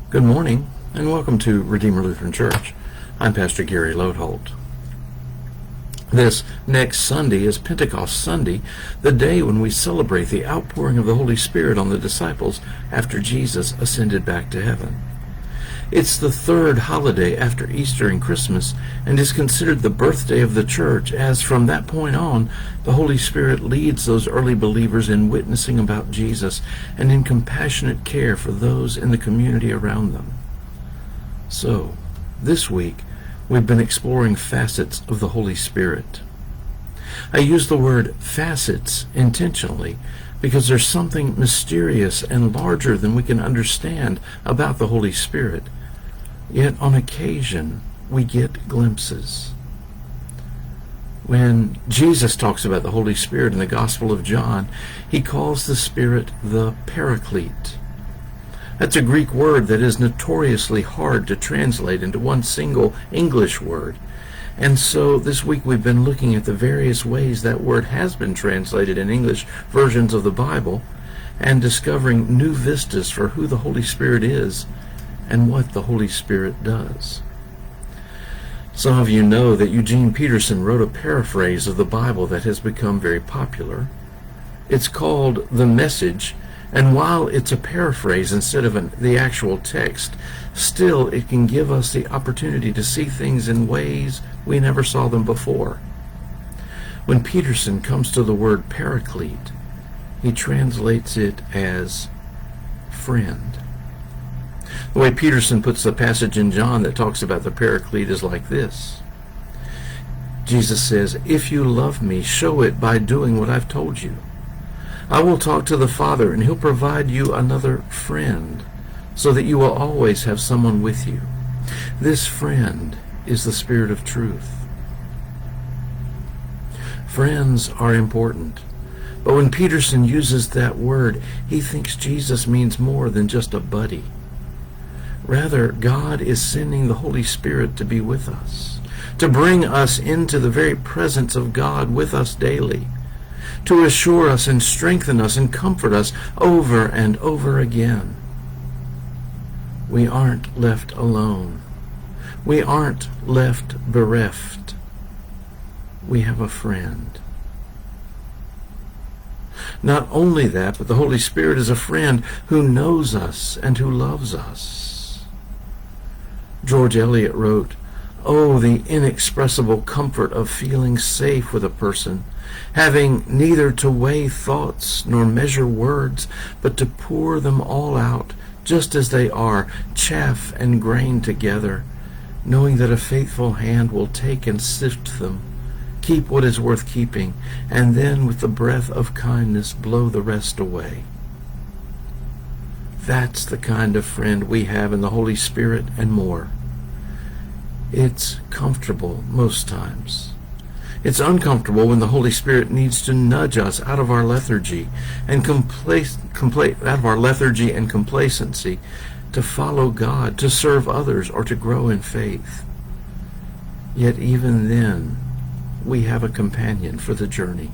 Good morning, and welcome to Redeemer Lutheran Church. I'm Pastor Gary Lodeholt. This next Sunday is Pentecost Sunday, the day when we celebrate the outpouring of the Holy Spirit on the disciples after Jesus ascended back to heaven. It's the third holiday after Easter and Christmas, and is considered the birthday of the Church, as from that point on, the Holy Spirit leads those early believers in witnessing about Jesus and in compassionate care for those in the community around them. So, this week, we've been exploring facets of the Holy Spirit. I use the word facets intentionally because there's something mysterious and larger than we can understand about the Holy Spirit. Yet on occasion, we get glimpses. When Jesus talks about the Holy Spirit in the Gospel of John, he calls the Spirit the Paraclete. That's a Greek word that is notoriously hard to translate into one single English word. And so this week we've been looking at the various ways that word has been translated in English versions of the Bible and discovering new vistas for who the Holy Spirit is and what the Holy Spirit does. Some of you know that Eugene Peterson wrote a paraphrase of the Bible that has become very popular. It's called The Message, and while it's a paraphrase instead of the actual text, still it can give us the opportunity to see things in ways we never saw them before. When Peterson comes to the word Paraclete, he translates it as friend. The way Peterson puts the passage in John that talks about the Paraclete is like this. Jesus says, "If you love me, show it by doing what I've told you. I will talk to the Father, and he'll provide you another friend, so that you will always have someone with you. This friend is the Spirit of truth." Friends are important, but when Peterson uses that word, he thinks Jesus means more than just a buddy. Rather, God is sending the Holy Spirit to be with us, to bring us into the very presence of God with us daily, to assure us and strengthen us and comfort us over and over again. We aren't left alone. We aren't left bereft. We have a friend. Not only that, but the Holy Spirit is a friend who knows us and who loves us. George Eliot wrote, "Oh, the inexpressible comfort of feeling safe with a person, having neither to weigh thoughts nor measure words, but to pour them all out, just as they are, chaff and grain together, knowing that a faithful hand will take and sift them, keep what is worth keeping, and then with the breath of kindness blow the rest away." That's the kind of friend we have in the Holy Spirit and more. It's comfortable most times. It's uncomfortable when the Holy Spirit needs to nudge us out of our lethargy and complacency to follow God, to serve others, or to grow in faith. Yet even then, we have a companion for the journey.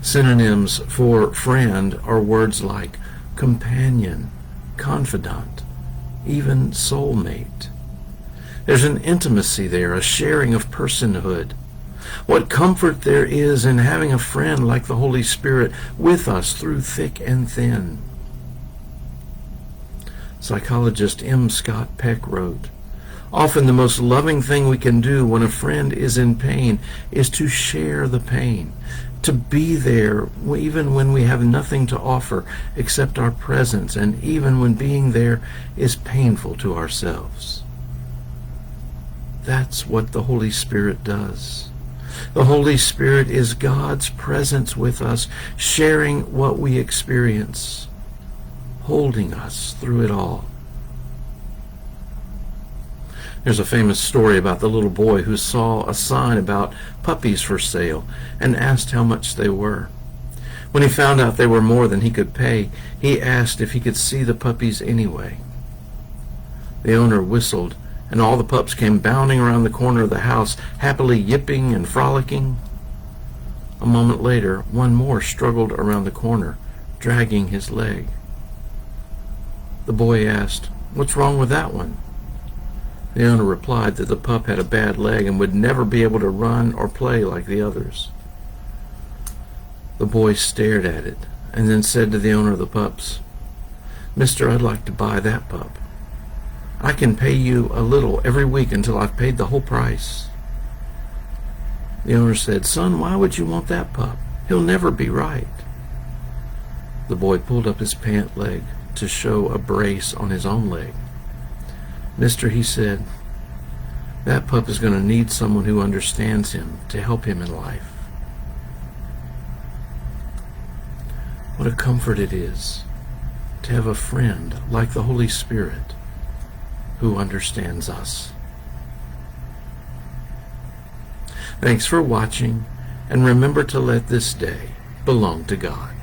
Synonyms for friend are words like companion, confidant, even soulmate. There's an intimacy there, a sharing of personhood. What comfort there is in having a friend like the Holy Spirit with us through thick and thin. Psychologist M. Scott Peck wrote, "Often the most loving thing we can do when a friend is in pain is to share the pain, to be there even when we have nothing to offer except our presence, and even when being there is painful to ourselves." That's what the Holy Spirit does. The Holy Spirit is God's presence with us, sharing what we experience, holding us through it all. There's a famous story about the little boy who saw a sign about puppies for sale and asked how much they were. When he found out they were more than he could pay, he asked if he could see the puppies anyway. The owner whistled, and all the pups came bounding around the corner of the house, happily yipping and frolicking. A moment later, one more struggled around the corner, dragging his leg. The boy asked, "What's wrong with that one?" The owner replied that the pup had a bad leg and would never be able to run or play like the others. The boy stared at it and then said to the owner of the pups, "Mister, I'd like to buy that pup. I can pay you a little every week until I've paid the whole price." The owner said, "Son, why would you want that pup? He'll never be right." The boy pulled up his pant leg to show a brace on his own leg. "Mister," he said, "that pup is going to need someone who understands him to help him in life." What a comfort it is to have a friend like the Holy Spirit who understands us. Thanks for watching, and remember to let this day belong to God.